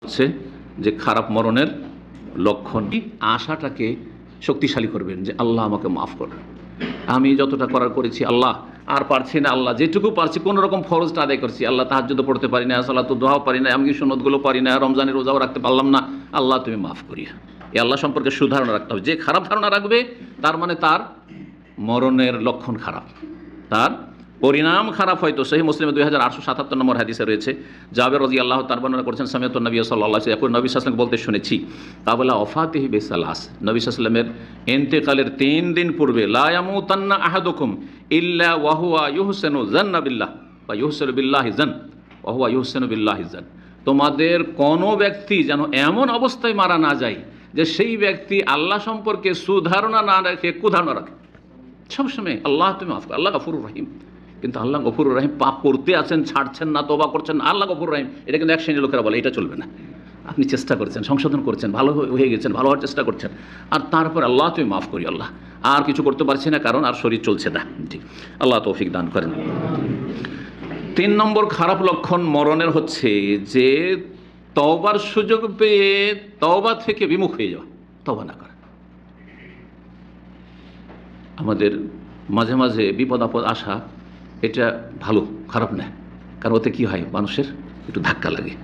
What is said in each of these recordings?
হচ্ছে যে খারাপ মরণের লক্ষণ আশাটাকে শক্তিশালী করবেন যে আল্লাহ আমাকে মাফ করবেন, আমি যতটা করার করেছি আল্লাহ আর পারছি না, আল্লাহ যেটুকু পারছি কোনো রকম ফরজটা আদায় করছি, আল্লাহ তাহাজ্জুদও পড়তে পারি না, সালাতুদ দুহাও পারি না, এমনকি সুন্নতগুলো পারি না, রমজানের রোজাও রাখতে পারলাম না, আল্লাহ তুমি মাফ করিয়া। এই আল্লাহ সম্পর্কে সুধারণা রাখতে হবে। যে খারাপ ধারণা রাখবে তার মানে তার মরণের লক্ষণ খারাপ, তার পরিণাম খারাপ। হয়তো সহিহ মুসলিমে 2877 নম্বর হাদিসে রয়েছে, জাবের রাদিয়াল্লাহু তাআলা বর্ণনা করছেন, সামিআতুন নবী সাল্লাল্লাহু আলাইহি ওয়াসাল্লাম নবী সাল্লাল্লাহু আলাইহি ওয়াসাল্লাম বলতে শুনেছি, কাবলা ওয়াফাতিহি বিসালাস, নবী সাল্লাল্লাহু আলাইহি ওয়াসাল্লামের ইন্তেকালের 3 দিন পূর্বে, লা ইয়ামুতান্না আহাদুকুম ইল্লা ওয়া হুয়া ইউহসিনু যান্না বিল্লাহ বা ইউহসিনু বিল্লাহি যান ওয়া হুয়া ইউহসিনু বিল্লাহি যান, তোমাদের কোনো ব্যক্তি যেন এমন অবস্থায় মারা না যায় যে সেই ব্যক্তি আল্লাহ সম্পর্কে সুধারণা না রাখে, কুধারণা রাখে। সবসময় আল্লাহ তুমি মাফ করো, আল্লাহ গফুরুর রহিম। কিন্তু আল্লাহ গফুরুর রহিম, পাপ করতে আছেন, ছাড়ছেন না, তওবা করছেন না, আল্লাহ গফুরুর রহিম, এটা কিন্তু এক শ্রেণীর লোকেরা বলে, এটা চলবে না। আপনি চেষ্টা করছেন, সংশোধন করছেন, ভালো হয়ে গেছেন, ভালো হওয়ার চেষ্টা করছেন, আর তারপর আল্লাহ তুমি মাফ করি, আল্লাহ আর কিছু করতে পারছি না, কারণ আর শরীর চলছে না। ঠিক, আল্লাহ তৌফিক দান করেন। 3 নম্বর খারাপ লক্ষণ মরণের হচ্ছে যে তওবার সুযোগ পেয়ে তওবা থেকে বিমুখ হয়ে যাওয়া, তওবা না করা। আমাদের মাঝে মাঝে বিপদ আপদ আসা, এটা ভালো, খারাপ না, কারণ ওতে কী হয়, মানুষের একটু ধাক্কা লাগে।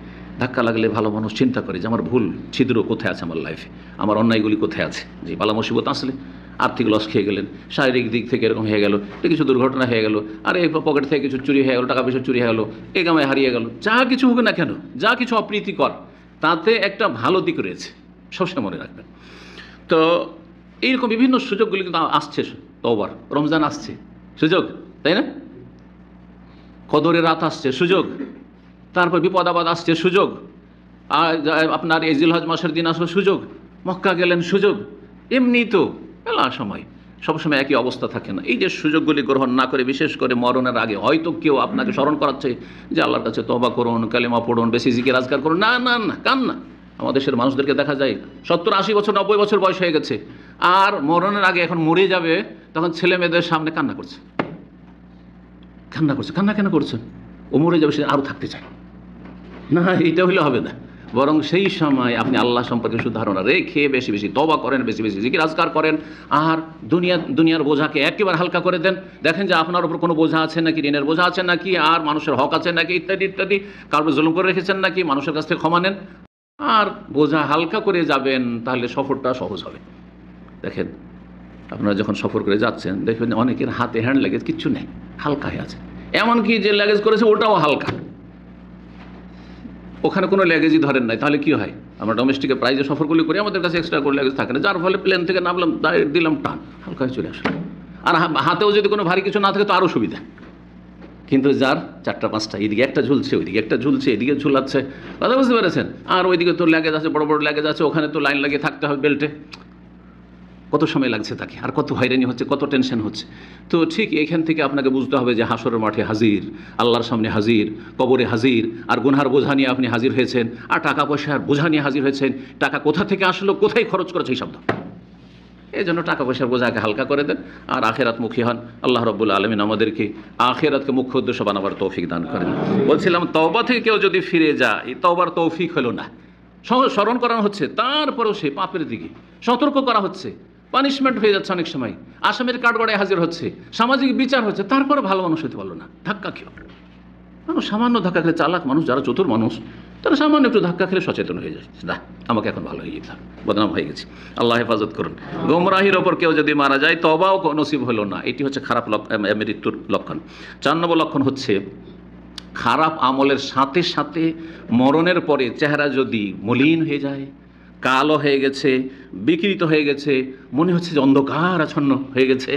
ধাক্কা লাগলে ভালো মানুষ চিন্তা করে যে আমার ভুল ছিদ্র কোথায় আছে, আমার লাইফে আমার অন্যায়গুলি কোথায় আছে। যে বালা মুসিবত আসলে আর্থিক লস খেয়ে গেলেন, শারীরিক দিক থেকে এরকম হয়ে গেল, কিছু দুর্ঘটনা হয়ে গেল, আর এই পকেট থেকে কিছু চুরি হয়ে গেল, টাকা পয়সা চুরি হয়ে গেল, এই গামায় হারিয়ে গেল, যা কিছু হবে না কেন, যা কিছু অপ্রীতিকর, তাতে একটা ভালো দিক রয়েছে, সবসময় মনে রাখবেন। তো এইরকম বিভিন্ন সুযোগগুলি কিন্তু আসছে, তওবার, রমজান আসছে, সুযোগ, তাই না? কদরের রাত আসছে, সুযোগ। তারপর বিপদ আপদ আসছে, সুযোগ। আর আপনার এই জিলহজ মাসের দিন আসলো, সুযোগ। মক্কা গেলেন, সুযোগ। এমনি তো মেলা সময় সবসময় একই অবস্থা থাকে না। এই যে সুযোগগুলি গ্রহণ না করে, বিশেষ করে মরণের আগে হয়তো কেউ আপনাকে স্মরণ করাচ্ছে যে আল্লাহর কাছে তওবা করুন, কালেমা পড়ুন, বেশি জিকির আজকার করুন, না না না, কান না। আমাদের দেশের মানুষদেরকে দেখা যায় 70-80 বছর, 90 বছর বয়স হয়ে গেছে, আর মরণের আগে এখন মরে যাবে, তখন ছেলে মেয়েদের সামনে কান্না করছে, কান্না করছে। কান্না কেন করছেন? ও মরে যাবে, সে আরও থাকতে চায় না, এইটা হলে হবে না। বরং সেই সময় আপনি আল্লাহ সম্পর্কে সুধারণা রেখে বেশি বেশি তওবা করেন, বেশি বেশি জিকির আজকার করেন, আর দুনিয়ার বোঝাকে একেবারে হালকা করে দেন। দেখেন যে আপনার উপর কোনো বোঝা আছে নাকি, ঋণের বোঝা আছে নাকি, আর মানুষের হক আছে নাকি, ইত্যাদি ইত্যাদি, কারোর জুলুম করে রেখেছেন নাকি, মানুষের কাছ থেকে ক্ষমা নেন, আর বোঝা হালকা করে যাবেন, তাহলে সফরটা সহজ হবে। দেখেন আপনারা যখন সফর করে যাচ্ছেন, দেখবেন অনেকের হাতে হ্যান্ড লাগেজ কিচ্ছু নেই, হালকা হয়ে আছে। এমনকি যে লাগেজ করেছে ওটাও হালকা, ওখানে কোনো ল্যাগেজই ধরেন নাই। তাহলে কি হয়, আমরা ডোমেস্টিকে প্রাইজে সফরগুলি করি, আমাদের কাছে এক্সট্রা করে ল্যাগেজ থাকে না, যার ফলে প্লেন থেকে নামলাম, ডাইরেক্ট দিলাম টান, হালকা হয়ে চলে আসলো। আর হাতেও যদি কোনো ভারী কিছু না থাকে তো আরও সুবিধা। কিন্তু যার 4টা-5টা, এদিকে একটা ঝুলছে, ওইদিকে একটা ঝুলছে, এদিকে ঝুলাচ্ছে, কথা বুঝতে পেরেছেন? আর ওইদিকে তো ল্যাগেজ আছে, বড় বড় ল্যাগেজ আছে, ওখানে তো লাইন লাগিয়ে থাকতে হবে বেল্টে, কত সময় লাগছে তাকে, আর কত হয়রানি হচ্ছে, কত টেনশন হচ্ছে। তো ঠিক এখান থেকে আপনাকে বুঝতে হবে যে হাসরের মাঠে হাজির, আল্লাহর সামনে হাজির, কবরে হাজির, আর গুনহার বোঝা নিয়ে আপনি হাজির হয়েছেন, আর টাকা পয়সার বোঝা নিয়ে হাজির হয়েছেন। টাকা কোথা থেকে আসলো, কোথায় খরচ করেছে, এই শব্দ। এই জন্য টাকা পয়সার বোঝাকে হালকা করে দেন, আর আখেরাত মুখী হন। আল্লাহ রাব্বুল আলামিন আমাদেরকে আখেরাতকে মুখ্য উদ্দেশ্য বানাবার তৌফিক দান করেন। বলছিলাম, তওবা থেকে কেউ যদি ফিরে যায়, এই তওবার তৌফিক হলো না, স্মরণ করানো হচ্ছে, তারপরেও সে পাপের দিকে সতর্ক করা হচ্ছে, পানিশমেন্ট হয়ে যাচ্ছে, অনেক সময় আসামের কাঠগড়ায় হাজির হচ্ছে, সামাজিক বিচার হচ্ছে, তারপরে ভালো মানুষ হতে পারলো না, ধাক্কা খেয়ে। মানুষ সামান্য ধাক্কা খেলে, চালাক মানুষ যারা, চতুর মানুষ, তারা সামান্য একটু ধাক্কা খেলে সচেতন হয়ে যায়, না আমাকে এখন ভালো হয়ে যেতে হবে, বদনাম হয়ে গেছি, আল্লাহ হেফাজত করুন। গোমরাহির ওপর কেউ যদি মারা যায়, তওবাও নসিব হলো না, এটি হচ্ছে খারাপ মৃত্যুর লক্ষণ। 4 নম্বর লক্ষণ হচ্ছে খারাপ আমলের সাথে সাথে মরণের পরে চেহারা যদি মলিন হয়ে যায়, কালো হয়ে গেছে, বিকৃত হয়ে গেছে, মনে হচ্ছে যে অন্ধকার আচ্ছন্ন হয়ে গেছে,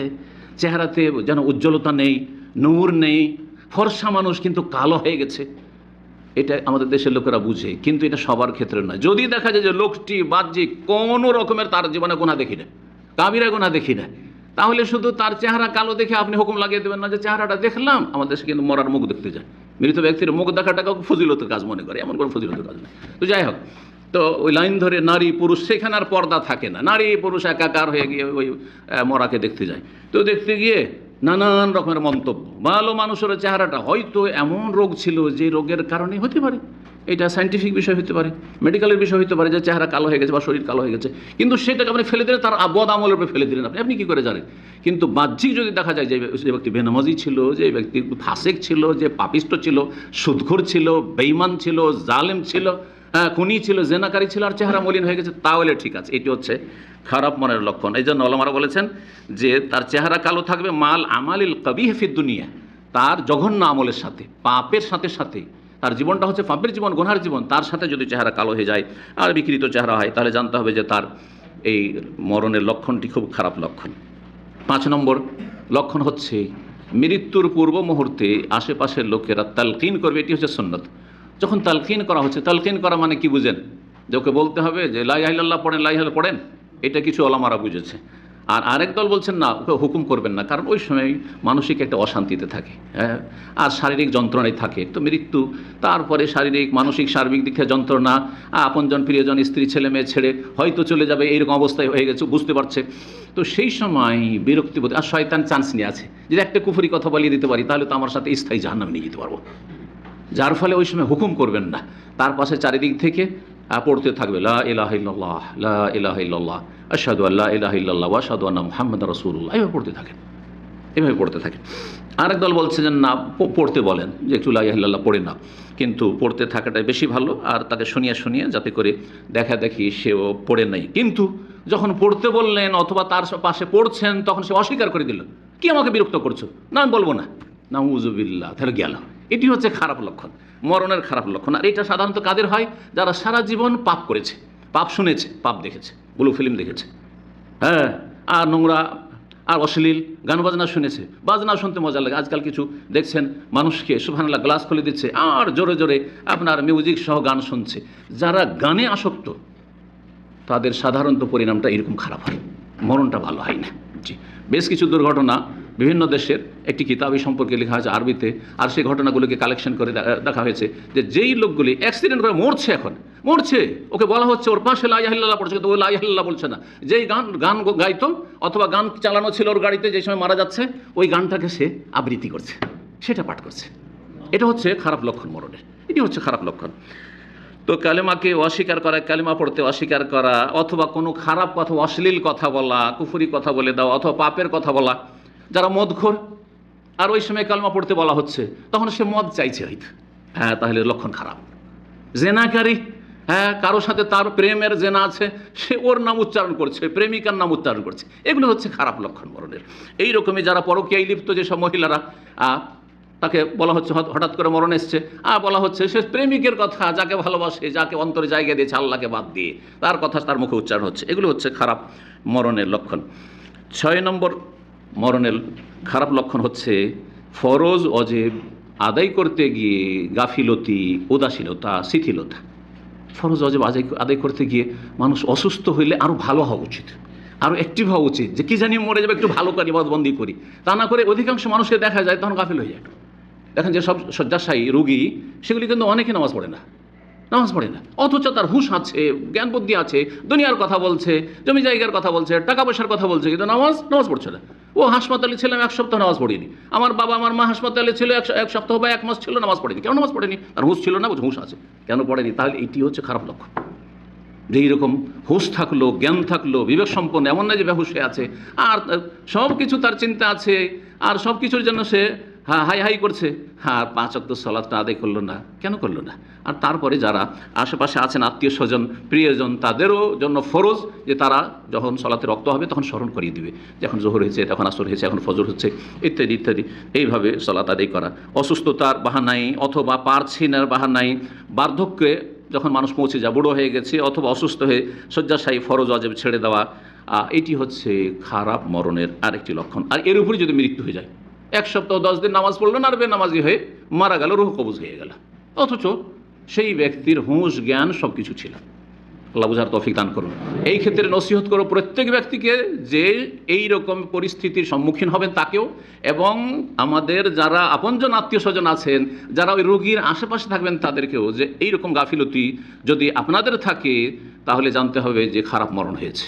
চেহারাতে যেন উজ্জ্বলতা নেই, নূর নেই, ফর্সা মানুষ কিন্তু কালো হয়ে গেছে, এটা আমাদের দেশের লোকেরা বুঝে, কিন্তু এটা সবার ক্ষেত্রে নয়। যদি দেখা যায় যে লোকটি বাহ্যিক কোনো রকমের তার জীবনে গুনাহ দেখি না, কাবিরা গুনাহ দেখি না, তাহলে শুধু তার চেহারা কালো দেখে আপনি হুকুম লাগিয়ে দেবেন না যে চেহারাটা দেখলাম। আমাদের দেশে কিন্তু মরার মুখ দেখতে যায়, মৃত ব্যক্তির মুখ দেখাটাকে ফজিলতের কাজ মনে করে, এমন কোনো ফজিলতের কাজ না। তো যাই হোক, তো ওই লাইন ধরে নারী পুরুষ, সেখানে আর পর্দা থাকে না, নারী পুরুষ একাকার হয়ে গিয়ে ওই মরাকে দেখতে যায়। তো দেখতে গিয়ে নানান রকমের মন্তব্য, ভালো মানুষের চেহারাটা হয়তো এমন রোগ ছিল যে রোগের কারণে হতে পারে এটা সায়েন্টিফিক বিষয় হতে পারে, মেডিকেলের বিষয় হতে পারে যে চেহারা কালো হয়ে গেছে বা শরীর কালো হয়ে গেছে, কিন্তু সেটাকে আপনি ফেলে দিলেন, তার বদ আমলের উপরে ফেলে দিলেন আপনি কী করে জানেন? কিন্তু বাহ্যিক যদি দেখা যায় যে ব্যক্তি বেনামাজি ছিল, যে ব্যক্তি ফাসেক ছিল, যে পাপিষ্ট ছিল, সুদখোর ছিল, বেঈমান ছিল, জালেম ছিল, খুনি ছিল, জেনাকারী ছিল, আর চেহারা মলিন হয়ে গেছে, তাহলে ঠিক আছে, এটি হচ্ছে খারাপ মনের লক্ষণ। এই জন্য ওলামারা বলেছেন যে তার চেহারা কালো থাকবে মাল আমালিল কবিহ ফিদ দুনিয়া, তার জঘন্য আমলের সাথে, পাপের সাথে সাথে, তার জীবনটা হচ্ছে পাপের জীবন, গুনহার জীবন, তার সাথে যদি চেহারা কালো হয়ে যায় আর বিকৃত চেহারা হয়, তাহলে জানতে হবে যে তার এই মরণের লক্ষণটি খুব খারাপ লক্ষণ। 5 নম্বর লক্ষণ হচ্ছে মৃত্যুর পূর্ব মুহূর্তে আশেপাশের লোকেরা তালকিন করবে, এটি হচ্ছে সুন্নত। যখন তালকিন করা হচ্ছে, তালকিন করা মানে কি বুঝেন? যে ওকে বলতে হবে যে লা ইলাহা ইল্লাল্লাহ পড়েন, লা ইলাহা পড়েন, এটা কিছু ওলামারা বুঝেছে। আর আরেক দল বলছেন না, ওকে হুকুম করবেন না, কারণ ওই সময় মানসিক একটা অশান্তিতে থাকে, আর শারীরিক যন্ত্রণায় থাকে। তো মৃত্যু, তারপরে শারীরিক মানসিক সার্বিক দিকে যন্ত্রণা, আপনজন প্রিয়জন স্ত্রী ছেলে মেয়ে ছেড়ে হয়তো চলে যাবে, এইরকম অবস্থায় হয়ে গেছে, বুঝতে পারছে। তো সেই সময় বিরক্তিবোধ, আর শয়তান চান্স নিয়ে আছে, যদি একটা কুফরি কথা বলিয়ে দিতে পারি তাহলে তো আমার সাথে স্থায়ী জাহান্নামে নিয়ে যেতে পারবো, যার ফলে ওই সময় হুকুম করবেন না, তার পাশে চারিদিক থেকে পড়তে থাকবে লা ইলাহা ইল্লাল্লাহ, লা ইলাহা ইল্লাল্লাহ, আশহাদু আল্লা ইলাহা ইল্লাল্লাহ ওয়া আশহাদু আন্না মুহাম্মাদার রাসূলুল্লাহ, এভাবে পড়তে থাকেন, এভাবে পড়তে থাকেন। আরেক দল বলছে যে না, পড়তে বলেন, যে একটু লা ইলাহা ইল্লাল্লাহ পড়ে না, কিন্তু পড়তে থাকাটাই বেশি ভালো, আর তাকে শুনিয়ে শুনিয়ে যাতে করে দেখা দেখি সেও পড়ে নাই। কিন্তু যখন পড়তে বললেন অথবা তার পাশে পড়ছেন, তখন সে অস্বীকার করে দিল, কি আমাকে বিরক্ত করছো, না আমি বলবো না, নাউযুবিল্লাহ, তাহলে গেল। এটি হচ্ছে খারাপ লক্ষণ, মরণের খারাপ লক্ষণ। আর এটা সাধারণত কাদের হয়? যারা সারা জীবন পাপ করেছে, পাপ শুনেছে, পাপ দেখেছে, ব্লু ফিল্ম দেখেছে, আর নোংরা আর অশ্লীল গান বাজনা শুনেছে। বাজনা শুনতে মজা লাগে, আজকাল কিছু দেখছেন মানুষকে সুবহানাল্লাহ গ্লাস খুলে দিচ্ছে আর জোরে জোরে আপনার মিউজিক সহ গান শুনছে। যারা গানে আসক্ত তাদের সাধারণত পরিণামটা এরকম খারাপ হয়, মরণটা ভালো হয় না। জি, বেশ কিছু দুর্ঘটনা বিভিন্ন দেশের একটি কিতাব এই সম্পর্কে লেখা হয়েছে আরবিতে, আর সেই ঘটনাগুলোকে কালেকশন করে দেখা হয়েছে যে যেই লোকগুলি অ্যাক্সিডেন্ট করে মরছে, এখন মরছে, ওকে বলা হচ্ছে ওর পাশে লা ইলাহা ইল্লাল্লাহ পড়ছে, কিন্তু ও লা ইলাহা ইল্লাল্লাহ বলছে না। যেই গান গাইতো অথবা গান চালানো ছিল ওর গাড়িতে, যে সময় মারা যাচ্ছে ওই গানটাকে সে আবৃত্তি করছে, সেটা পাঠ করছে। এটা হচ্ছে খারাপ লক্ষণ মরণের, এটি হচ্ছে খারাপ লক্ষণ। তো কালেমাকে অস্বীকার করা, কালেমা পড়তে অস্বীকার করা, অথবা কোনো খারাপ কথা, অশ্লীল কথা বলা, কুফরি কথা বলে দেওয়া, অথবা পাপের কথা বলা। যারা মদখোর, আর ওই সময় কালেমা পড়তে বলা হচ্ছে, তখন সে মদ চাইছে হয়তো, তাহলে লক্ষণ খারাপ। জেনাকারী, কারোর সাথে তার প্রেমের জেনা আছে, সে ওর নাম উচ্চারণ করছে, প্রেমিকার নাম উচ্চারণ করছে, এগুলো হচ্ছে খারাপ লক্ষণ মরণের। এইরকমই যারা পরকীয়ায় লিপ্ত যেসব মহিলারা, তাকে বলা হচ্ছে হঠাৎ করে মরণ এসছে, বলা হচ্ছে সে প্রেমিকের কথা, যাকে ভালোবাসে, যাকে অন্তরে জায়গা দিয়েছে আল্লাহকে বাদ দিয়ে, তার কথা তার মুখে উচ্চারণ হচ্ছে, এগুলো হচ্ছে খারাপ মরণের লক্ষণ। 6 নম্বর মরণের খারাপ লক্ষণ হচ্ছে ফরজ অজেব আদায় করতে গিয়ে গাফিলতি, উদাসীনতা, শিথিলতা। ফরজ অজেব আদায় করতে গিয়ে মানুষ অসুস্থ হইলে আরও ভালো হওয়া উচিত, আরও অ্যাক্টিভ হওয়া উচিত, যে কি জানি মরে যাবে, একটু ভালো করে ইবাদতবন্দি করি। তা না করে অধিকাংশ মানুষকে দেখা যায় তখন গাফিল হয়ে যায়। দেখেন যে সব শয্যাশায়ী রোগী, সেগুলি কিন্তু অনেকে নামাজ পড়ে না, অথচ তার হুঁশ আছে, জ্ঞান বুদ্ধি আছে, দুনিয়ার কথা বলছে, জমি জায়গার কথা বলছে, টাকা পয়সার কথা বলছে, কিন্তু নামাজ পড়ছে না। ও হাসপাতালে ছিলাম 1 সপ্তাহ নামাজ পড়িনি, আমার বাবা আমার মা হাসপাতালে ছিল 1 সপ্তাহ বা 1 মাস ছিল, নামাজ পড়েনি। কেন নামাজ পড়েনি? তার হুঁশ ছিল না, হুঁশ আছে, কেন পড়েনি? তাহলে এটি হচ্ছে খারাপ লক্ষণ। যে এইরকম হুঁশ থাকলো, জ্ঞান থাকলো, বিবেক সম্পন্ন, এমন নয় যে বেহুশ হয়ে আছে, আর সব কিছু তার চিন্তা আছে, আর সব কিছুর জন্য সে হাই হাই করছে, আর 5 ওয়াক্ত সালাতটা আদায় করলো না, কেন করলো না? আর তারপরে যারা আশেপাশে আছেন, আত্মীয় স্বজন, প্রিয়জন, তাদেরও জন্য ফরজ যে তারা যখন সালাতে রক্ত হবে তখন স্মরণ করিয়ে দিবে, যখন জোহর হয়েছে, এখন আসর হয়েছে, এখন ফজর হচ্ছে, ইত্যাদি ইত্যাদি, এইভাবে সালাত আদায় করা। অসুস্থতার বাহানায় অথবা পারছি না বাহানায়, বার্ধক্যে যখন মানুষ পৌঁছে যায়, বুড়ো হয়ে গেছে অথবা অসুস্থ হয়ে শয্যাশায়ী, ফরজ ওয়াজিব ছেড়ে দেওয়া, এটি হচ্ছে খারাপ মরণের আরেকটি লক্ষণ। আর এর উপরে যদি মৃত্যু হয়ে যায়, 1 সপ্তাহ 10 দিন নামাজ পড়লো না, আর বেনামাজি হয়ে মারা গেল, রূহ কবজ হয়ে গেল, অথচ সেই ব্যক্তির হুঁশ জ্ঞান সব কিছু ছিল। আল্লাহ বুঝার তৌফিক দান করুন। এই ক্ষেত্রে নসিহত করো প্রত্যেক ব্যক্তিকে যে এই রকম পরিস্থিতির সম্মুখীন হবেন তাকেও, এবং আমাদের যারা আপনজন আত্মীয় স্বজন আছেন, যারা ওই রোগীর আশেপাশে থাকবেন তাদেরকেও, যে এইরকম গাফিলতি যদি আপনাদের থাকে তাহলে জানতে হবে যে খারাপ মরণ হয়েছে।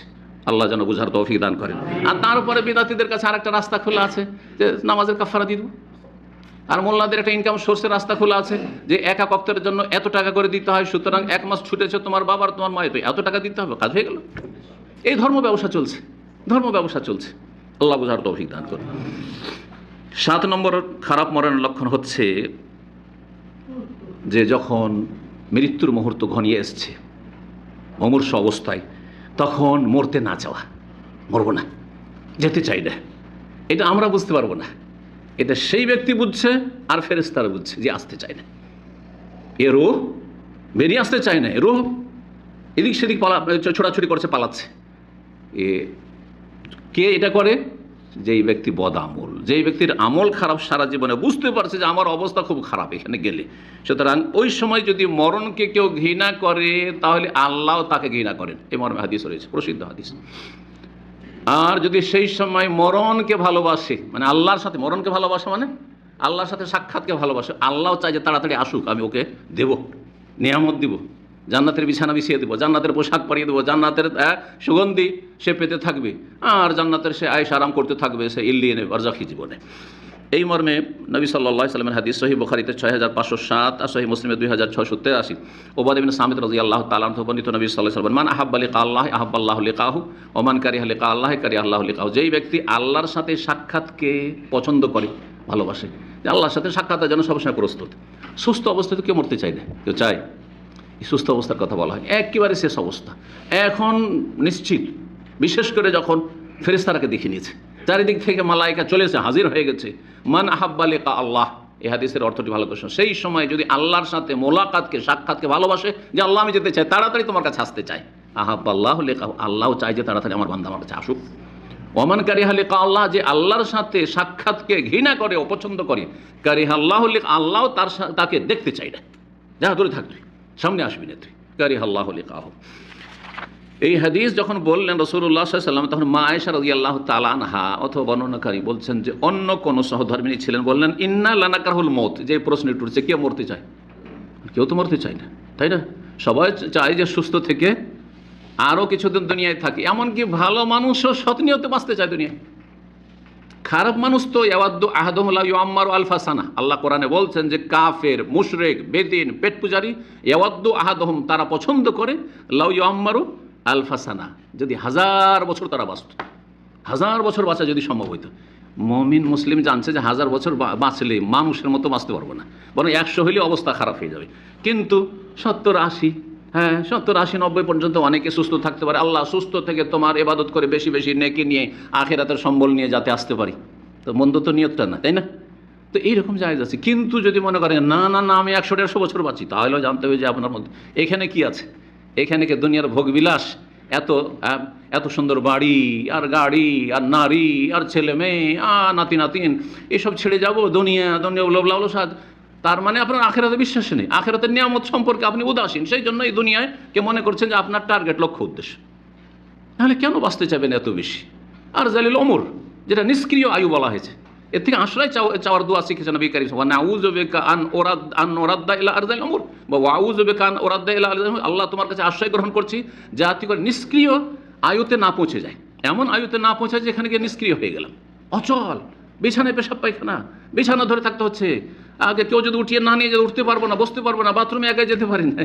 আল্লাহ যেন বুঝার তৌফিক দান করেন। আর তারপরে বিদাতীদের কাছে আরেকটা রাস্তা খোলা আছে, যে নামাজের কাফারা দিয়ে দেবো, আর মোল্লাদের একটা ইনকাম সোর্সের রাস্তা খোলা আছে যে একা ওয়াক্তের জন্য এত টাকা করে দিতে হয়, সুতরাং 1 মাস ছুটেছে তোমার বাবার তোমার মায়ের, তো এত টাকা দিতে হবে, কাজ হয়ে গেল। এই ধর্ম ব্যবসা চলছে, ধর্ম ব্যবসা চলছে। আল্লাহ বুঝার তৌফিক দান করুন। 7 নম্বর খারাপ মরণের লক্ষণ হচ্ছে যে যখন মৃত্যুর মুহূর্ত ঘনিয়ে এসছে, মুমূর্ষ অবস্থায়, তখন মরতে না চাওয়া, মরবো না, যেতে চাই না, এটা আমরা বুঝতে পারবো না, এটা সেই ব্যক্তি বুঝছে আর ফেরেশতারা বুঝছে যে আসতে চায় না, এ রূহ বেরিয়ে আসতে চায় না, এ রূহ এদিক সেদিক ছোটাছুটি করছে, পালাচ্ছে। এ কে এটা করে? যেই ব্যক্তি বদ আমল, যেই ব্যক্তির আমল খারাপ সারা জীবনে, বুঝতে পারছে যে আমার অবস্থা খুব খারাপ এখানে গেলে, সুতরাং ওই সময় যদি মরণকে কেউ ঘৃণা করে তাহলে আল্লাহ তাকে ঘৃণা করেন, এই মর্মে হাদিস রয়েছে, প্রসিদ্ধ হাদিস। আর যদি সেই সময় মরণকে ভালোবাসে, মানে আল্লাহর সাথে মরণকে ভালোবাসে, মানে আল্লাহর সাথে সাক্ষাৎকে ভালোবাসে, আল্লাহ চাই যে তাড়াতাড়ি আসুক, আমি ওকে দেব, নিয়ামত দিব, জান্নাতের বিছানা বিছিয়ে দেবো, জান্নাতের পোশাক পরিয়ে দেবো, জান্নাতের সুগন্ধি সে পেতে থাকবে, আর জান্নাতের সে আয়েশ আরাম করতে থাকবে সে ইল্লিয়ে বারজাখী জীবনে। এই মর্মে নবী সাল্লাল্লাহু আলাইহি ওয়াসাল্লামের হাদিস, সহিহ বুখারীতে 6507 আর সহিহ মুসলিমে 2683। উবাদা ইবনে সামিত রাদিয়াল্লাহু তাআলা আনহু বর্ণিত, নবী সাল্লাল্লাহু আলাইহি ওয়াসাল্লাম, মান আহাব্বা লিকা আল্লাহ আহাব্বাল্লাহু লিকাহু ওয়া মান কারিহা লিকা আল্লাহ কারিহাল্লাহু লিকাহু। যেই ব্যক্তি আল্লাহর সাথে সাক্ষাৎকে পছন্দ করে, ভালোবাসে, যে আল্লাহর সাথে সাক্ষাতের জন্য সবসময় প্রস্তুত, সুস্থ অবস্থাতে কেউ মরতে চায় না, কেউ চায়? সুস্থ অবস্থার কথা বলা হয়, একেবারে শেষ অবস্থা, এখন নিশ্চিত, বিশেষ করে যখন ফেরেশতারাকে দেখে নিয়েছে, চারিদিক থেকে মালায়েকা চলেছে, হাজির হয়ে গেছে। মান আহাব্বা লিকা আল্লাহ, এই হাদিসের অর্থটি ভালো করে, সেই সময় যদি আল্লাহর সাথে মোলাকাতকে, সাক্ষাৎকে ভালোবাসে, যে আল্লাহ আমি যেতে চাই, তাড়াতাড়ি তোমার কাছে আসতে চাই, আহাব্বাল্লাহু লিকাহু, আল্লাহ চাই যে তাড়াতাড়ি আমার বান্দা আমার কাছে আসুক। ওমান কারিহা লিকা আল্লাহ, যে আল্লাহর সাথে সাক্ষাৎকে ঘৃণা করে, অপছন্দ করে, কারিহাল্লাহু লিকা, আল্লাহ তাকে দেখতে চাই না, যা দূরে থাকবে, সামনে আসবি না তুই, কারিহাল্লাহু লিকাহু। এই হাদিস যখন বললেন রাসূলুল্লাহ সাল্লাল্লাহু আলাইহি ওয়াসাল্লাম, তখন মা আয়েশা রাদিয়াল্লাহু তাআলা আনহা অথবা বর্ণনাকারী বলছেন যে অন্য কোন সহধর্মিণী ছিলেন, বললেন ইন্না লানাকারহুল মউত, যে প্রশ্ন উঠছে, কে মরতে চায়? কেউ তো মরতে চায় না, তাই না? সবাই চায় যে সুস্থ থেকে আরও কিছুদিন দুনিয়ায় থাকে, এমনকি ভালো মানুষও সৎ নিয়তে বাঁচতে চায় দুনিয়ায়। খারাপ মানুষ তো ইয়াওয়াদ্দু আহাদুহুম লা ইউআম্মারু আলফা সানা, আল্লাহ কোরআনে বলছেন যে কাফের, মুশরিক, বেদিন, পেট পূজারী, ইয়াওয়াদ্দু আহাদুহুম, তারা পছন্দ করে, লা ইউআম্মারু আলফা সানা, যদি 1000 বছর তারা বাঁচত, 1000 বছর বাঁচা যদি সম্ভব হইতো। মুমিন মুসলিম জানছে যে 1000 বছর বাঁচলে মানুষের মতো বাঁচতে পারবো না, বরং 100 হইলে অবস্থা খারাপ হয়ে যাবে। কিন্তু 70, 80, হ্যাঁ 70, 80, 90 পর্যন্ত অনেকে সুস্থ থাকতে পারে। আল্লাহ সুস্থ থেকে তোমার ইবাদত করে বেশি বেশি নেকি নিয়ে আখিরাতের সম্বল নিয়ে যাতে আসতে পারি, তো মন্দ তো নিয়তটা না, তাই না? তো এইরকম জায়েজ আছে। কিন্তু যদি মনে করেন না না না আমি 100-150 বছর বাঁচি, তাহলেও জানতে হবে যে আপনার মধ্যে এখানে কি আছে, এখানে কি দুনিয়ার ভোগবিলাস, এত সুন্দর বাড়ি আর গাড়ি আর নারী আর ছেলে মেয়ে আর নাতি নাতিন এসব ছেড়ে যাব, দুনিয়া লালসাদ, তার মানে আপনার আখেরাতে বিশ্বাস নেই, আখেরাতের নিয়ামত সম্পর্কে আপনি উদাসীন, সেই জন্য এই দুনিয়ায় কে মনে করছেন যে আপনার টার্গেট, লক্ষ্য, উদ্দেশ্য। তাহলে কেন বাঁচতে চাইবেন এত বেশি? আর জালিল ওমর, যেটা নিষ্ক্রিয় আয়ু বলা হয়েছে, এর থেকে আশ্রয় চাওয়ার দোয়া শিখেছেন নবী কারীম সাল্লাল্লাহু আলাইহি ওয়াসাল্লাম, নাউযু বিকা আন উরাদ্দা ইলা আরযালিল ওমর, বা ওয়াউযু বিকা আন উরাদ্দা ইলা আরযালিল ওমর, আল্লাহ তোমার কাছে আশ্রয় গ্রহণ করছি যাতে করে নিষ্ক্রিয় আয়ুতে না পৌঁছে যায়, এমন আয়ুতে না পৌঁছায় যেখানে গিয়ে নিষ্ক্রিয় হয়ে গেলাম, অচল, বিছানায় পেশাব পায়খানা, বিছানা ধরে থাকতে হচ্ছে, আগে কেউ যদি উঠিয়ে না নিয়ে যেতে, উঠতে পারবো না, বসতে পারবো না, বাথরুমে একাই যেতে পারি না,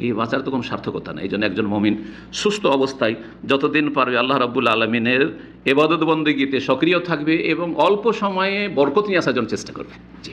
এই বাঁচার তো কোনো সার্থকতা নেই। এই জন্য একজন মুমিন সুস্থ অবস্থায় যতদিন পারবে আল্লাহ রাব্বুল আলামিনের ইবাদত বন্দেগীতে সক্রিয় থাকবে এবং অল্প সময়ে বরকত নিয়ে আসার জন্য চেষ্টা করবে। জি,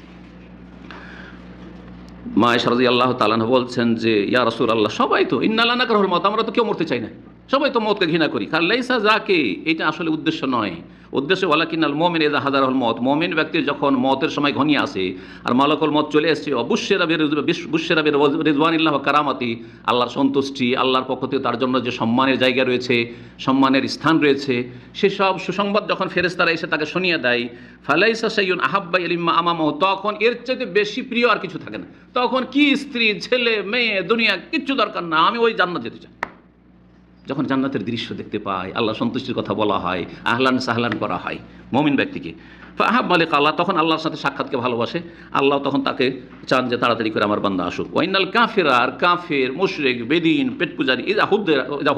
মা আয়েশা রাদিয়াল্লাহু তাআলা আনহা বলছেন যে ইয়া রাসূলুল্লাহ, সবাই তো ইন্না লা নাকরাহুল মউত, আমরা তো কেউ মরতে চাই না, সবাই তো মওতকে ঘৃণা করি। লাইসা যাকে, এটা আসলে উদ্দেশ্য নয়, উদ্দেশ্য ওয়ালাকিনাল মুমিন ইযা হাদারাহুল মউত, মুমিন ব্যক্তির যখন মওতের সময় ঘনিয়ে আসে আর মালাকুল মউত চলে এসেছে, বুশশিরা বিরিজওয়ানিল্লাহ ওয়া কারামাতি, আল্লাহর সন্তুষ্টি, আল্লাহর পক্ষ থেকে তার জন্য যে সম্মানের জায়গা রয়েছে, সম্মানের স্থান রয়েছে, সেসব সুসংবাদ যখন ফেরেশতারা এসে তাকে শুনিয়ে দেয়, ফালাইসা শাইউন আহাব্বা ইলাইহি আমামাহু, তখন এর চাইতে বেশি প্রিয় আর কিছু থাকে না। তখন কি স্ত্রী, ছেলে, মেয়ে, দুনিয়া কিচ্ছু দরকার না, আমি ওই জান্নাত যেতে চাই। যখন জান্নাতের দৃশ্য দেখতে পায়, আল্লাহ সন্তুষ্টির কথা বলা হয়, আহলান সাহলান করা হয় মুমিন ব্যক্তিকে, ফাহাব্বা লিকা আল্লাহ, তখন আল্লাহর সাথে সাক্ষাৎকে ভালোবাসে, আল্লাহ তখন তাকে চান যে তাড়াতাড়ি করে আমার বান্দা আসুক। ওয়াইনাল কাফিরা, আর কাফের, মুশরিক, বেদিন, পেট পূজারী,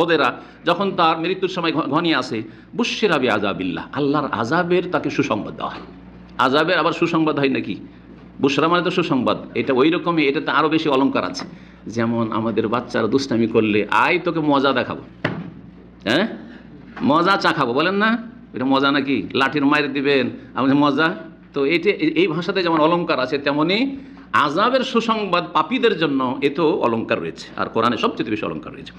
হুদেরা, যখন তার মৃত্যুর সময় ঘনিয়ে আসে, বুশশিরা বিআযাবিল্লাহ, আল্লাহর আযাবের তাকে সুসংবাদ দেওয়া হয়। আযাবের আবার সুসংবাদ হয় নাকি? বুশরা মানে তো সুসংবাদ, এটা ওই রকমই, এটাতে আরও বেশি অলংকার আছে। যেমন আমাদের বাচ্চারা দুষ্টামি করলে, আয় তোকে মজা দেখাবো, হ্যাঁ মজা চাখাবো, বলেন না? এটা মজা নাকি? লাঠির মায়ের দিবেন, আমাদের মজা। তো এটা এই ভাষাতে যেমন অলংকার আছে, তেমনি আযাবের সুসংবাদ পাপীদের জন্য এতেও অলংকার রয়েছে। আর কোরআনে সবচেয়ে বেশি অলংকার রয়েছে।